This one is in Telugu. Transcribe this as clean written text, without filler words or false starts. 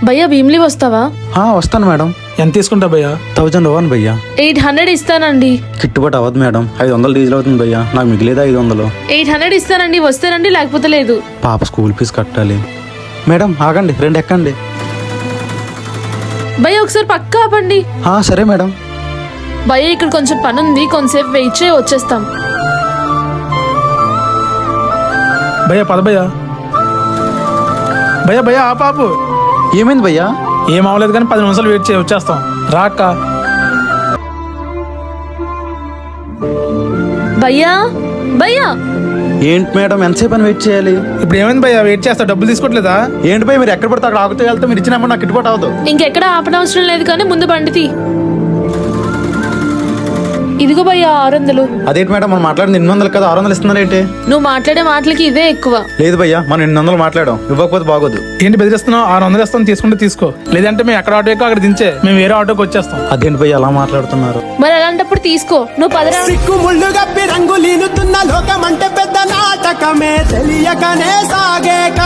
భయ్యా భీమ్లీ వస్తావా? వస్తాను మేడం. ఎంత తీసుకుంటా భయ్యా? 1000 ఇవ్వను భయ్యా. 800 ఇస్తానండి. గిట్టుబాటు అవ్వదు మేడం. 500 డీజిల్ అవుతుంది భయ్యా. నాకు మిగిలేదు 500. 800 ఇస్తానండి, వస్తేనండి లేకపోతే లేదు. పాప స్కూల్ ఫీజు కట్టాలి. మేడం ఆగండి, 2 ఎక్కండి. భయ్యా ఒకసారి పక్క ఆపండి. సరే మేడం. భయ్యా ఇక్కడ కొంచెం పని ఉంది, కొంతసేపు వెయిట్ చేయి, వచ్చేస్తాం. భయ్యా పద భయ్యా. భయ్యా భయ్యా ఆ పాపు. ఏమైంది భయ్యా? ఏం అవ్వలేదు కానీ 10 నిమిషాలు వెయిట్ చేయి, వచ్చేస్తాం. రాక్క. భయ్యా భయ్యా ఏంటి మేడం, ఎంతసేపు అని వెయిట్ చేయాలి? ఇప్పుడు ఏమైంది భయ్యా? వెయిట్ చేస్తా, డబ్బులు తీసుకోవట్లేదా? ఏంటి భయ్య, మీరు ఎక్కడ పడితే అక్కడ ఆగుతూ వెళ్తే మీరు ఇచ్చిన అమౌంట్ నాకు గిట్టుబాటు అవ్వదు. ఇంకెక్కడ ఆపనవసరం లేదు కానీ ముందు బండితి. ఇదిగో భయ్యా 600. అదేంటి మేడం, మనం మాట్లాడింది 800 కదా, 600 ఇస్తున్నారేంటి? నువ్వు మాట్లాడే మాటలకి ఇదే ఎక్కువ. లేదు భయ్యా, మనం 800 మాట్లాడాం, ఇవ్వకపోతే బాగోదు. ఏంటి బెదిరిస్తున్నావు? 600 ఇస్తాం, తీసుకుంటే తీసుకో, లేదంటే మేము ఎక్కడ ఆటో ఎక్కో అక్కడ దించే మేము వేరే ఆటోకి వచ్చేస్తాం. అదేంటి భయ్య అలా మాట్లాడుతున్నారు? మరి అలాంటప్పుడు తీసుకో, నువ్వు పదరా. సిక్కు ముళ్ళు గప్పి రంగులీనుతున్న లోకమంటే పెద్ద నాటకమే తెలియకనే సాగే.